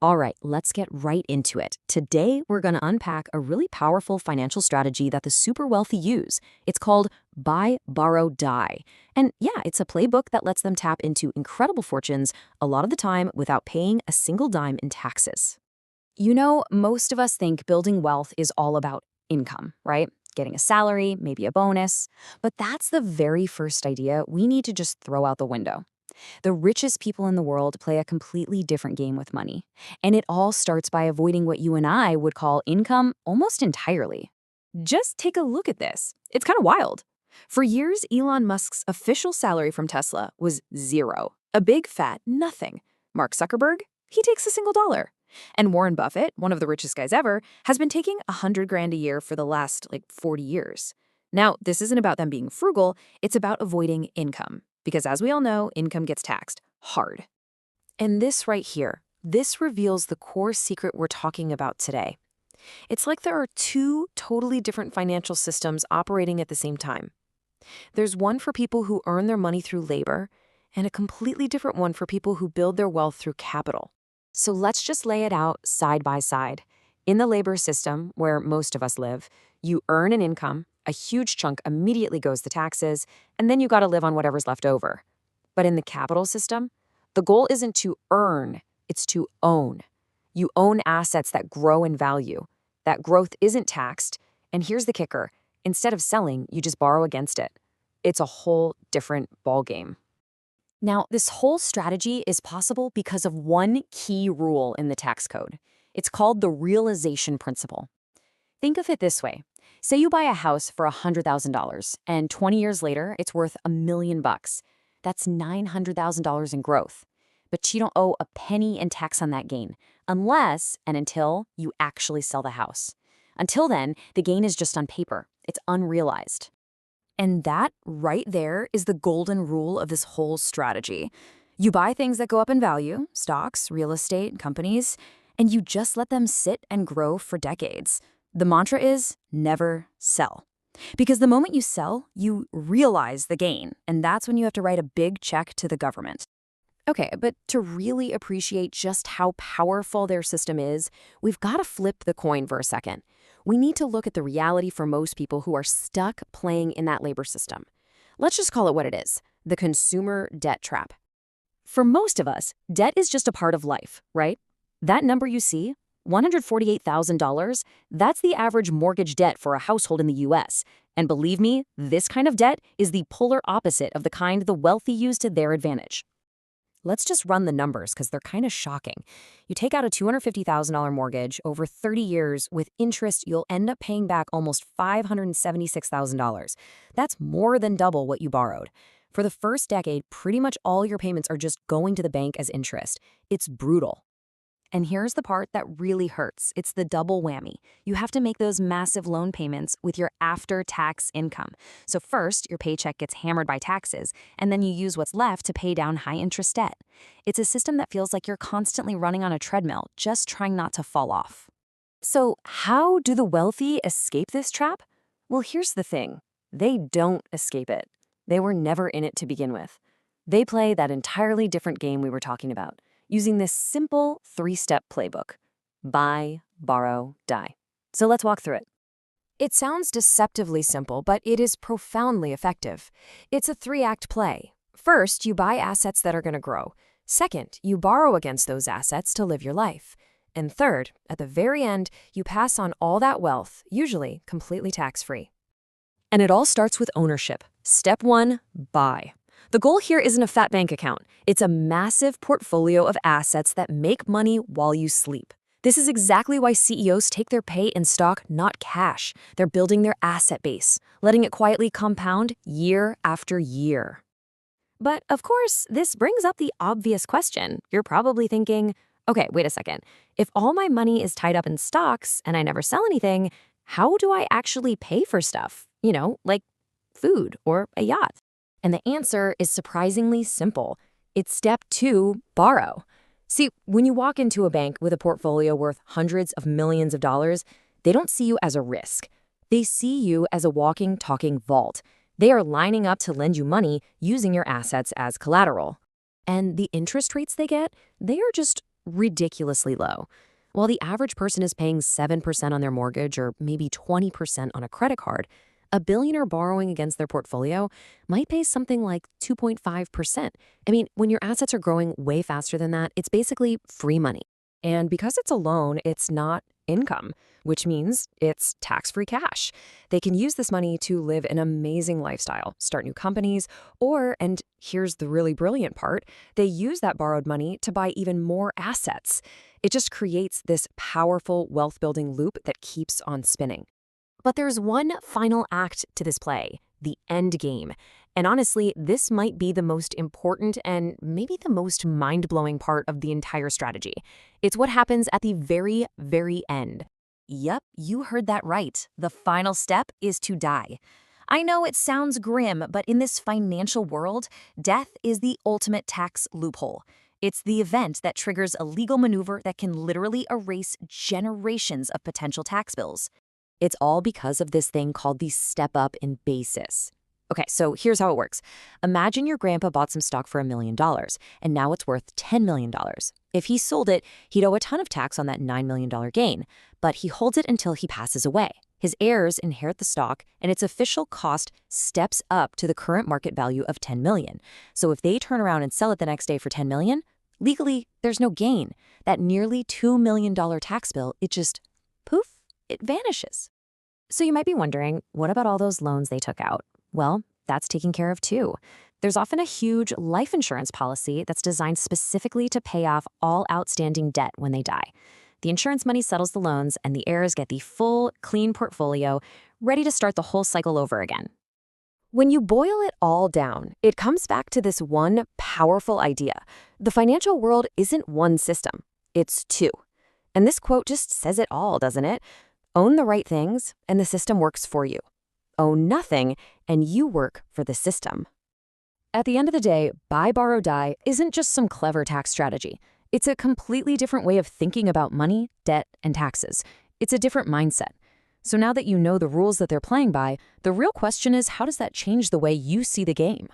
All right, let's get right into it. Today, we're going to unpack a really powerful financial strategy that the super wealthy use. It's called Buy, Borrow, Die. And yeah, it's a playbook that lets them tap into incredible fortunes a lot of the time without paying a single dime in taxes. You know, most of us think building wealth is all about income, right? Getting a salary, maybe a bonus. But that's the very first idea we need to just throw out the window. The richest people in the world play a completely different game with money. And it all starts by avoiding what you and I would call income almost entirely. Just take a look at this. It's kind of wild. For years, Elon Musk's official salary from Tesla was zero, a big fat nothing. Mark Zuckerberg, he takes a single dollar. And Warren Buffett, one of the richest guys ever, has been taking 100 grand a year for the last 40 years. Now, this isn't about them being frugal, it's about avoiding income. Because as we all know, income gets taxed hard. And this right here, this reveals the core secret we're talking about today. It's like there are two totally different financial systems operating at the same time. There's one for people who earn their money through labor, and a completely different one for people who build their wealth through capital. So let's just lay it out side by side. In the labor system, where most of us live, you earn an income, a huge chunk immediately goes to taxes, and then you gotta live on whatever's left over. But in the capital system, the goal isn't to earn, it's to own. You own assets that grow in value. That growth isn't taxed, and here's the kicker. Instead of selling, you just borrow against it. It's a whole different ballgame. Now, this whole strategy is possible because of one key rule in the tax code. It's called the realization principle. Think of it this way. Say you buy a house for $100,000, and 20 years later, it's worth $1 million. That's $900,000 in growth. But you don't owe a penny in tax on that gain, unless and until you actually sell the house. Until then, the gain is just on paper. It's unrealized. And that right there is the golden rule of this whole strategy. You buy things that go up in value, stocks, real estate, companies, and you just let them sit and grow for decades. The mantra is never sell. Because the moment you sell, you realize the gain, and that's when you have to write a big check to the government. Okay, but to really appreciate just how powerful their system is, we've got to flip the coin for a second. We need to look at the reality for most people who are stuck playing in that labor system. Let's just call it what it is, the consumer debt trap. For most of us, debt is just a part of life, right? That number you see, $148,000, that's the average mortgage debt for a household in the US. And believe me, this kind of debt is the polar opposite of the kind the wealthy use to their advantage. Let's just run the numbers because they're kind of shocking. You take out a $250,000 mortgage over 30 years with interest, you'll end up paying back almost $576,000. That's more than double what you borrowed. For the first decade, pretty much all your payments are just going to the bank as interest. It's brutal. And here's the part that really hurts. It's the double whammy. You have to make those massive loan payments with your after-tax income. So first, your paycheck gets hammered by taxes, and then you use what's left to pay down high-interest debt. It's a system that feels like you're constantly running on a treadmill, just trying not to fall off. So how do the wealthy escape this trap? Well, here's the thing. They don't escape it. They were never in it to begin with. They play that entirely different game we were talking about, using this simple three-step playbook. Buy, borrow, die. So let's walk through it. It sounds deceptively simple, but it is profoundly effective. It's a three-act play. First, you buy assets that are going to grow. Second, you borrow against those assets to live your life. And third, at the very end, you pass on all that wealth, usually completely tax-free. And it all starts with ownership. Step one, buy. The goal here isn't a fat bank account. It's a massive portfolio of assets that make money while you sleep. This is exactly why CEOs take their pay in stock, not cash. They're building their asset base, letting it quietly compound year after year. But of course, this brings up the obvious question. You're probably thinking, okay, wait a second. If all my money is tied up in stocks and I never sell anything, how do I actually pay for stuff? Like food or a yacht? And the answer is surprisingly simple. It's step two, borrow. See, when you walk into a bank with a portfolio worth hundreds of millions of dollars, they don't see you as a risk. They see you as a walking, talking vault. They are lining up to lend you money using your assets as collateral. And the interest rates they get, they are just ridiculously low. While the average person is paying 7% on their mortgage or maybe 20% on a credit card, a billionaire borrowing against their portfolio might pay something like 2.5%. I mean, when your assets are growing way faster than that, it's basically free money. And because it's a loan, it's not income, which means it's tax-free cash. They can use this money to live an amazing lifestyle, start new companies, or, and here's the really brilliant part, they use that borrowed money to buy even more assets. It just creates this powerful wealth-building loop that keeps on spinning. But there's one final act to this play, the end game. And honestly, this might be the most important and maybe the most mind-blowing part of the entire strategy. It's what happens at the very, very end. Yep, you heard that right. The final step is to die. I know it sounds grim, but in this financial world, death is the ultimate tax loophole. It's the event that triggers a legal maneuver that can literally erase generations of potential tax bills. It's all because of this thing called the step up in basis. Okay, so here's how it works. Imagine your grandpa bought some stock for $1 million, and now it's worth $10 million. If he sold it, he'd owe a ton of tax on that $9 million gain, but he holds it until he passes away. His heirs inherit the stock, and its official cost steps up to the current market value of $10 million. So if they turn around and sell it the next day for $10 million, legally, there's no gain. That nearly $2 million tax bill, it just, poof, it vanishes. So you might be wondering, what about all those loans they took out? Well, that's taken care of too. There's often a huge life insurance policy that's designed specifically to pay off all outstanding debt when they die. The insurance money settles the loans, and the heirs get the full, clean portfolio, ready to start the whole cycle over again. When you boil it all down, it comes back to this one powerful idea. The financial world isn't one system, it's two. And this quote just says it all, doesn't it? Own the right things, and the system works for you. Own nothing, and you work for the system. At the end of the day, buy, borrow, die isn't just some clever tax strategy. It's a completely different way of thinking about money, debt, and taxes. It's a different mindset. So now that you know the rules that they're playing by, the real question is, how does that change the way you see the game?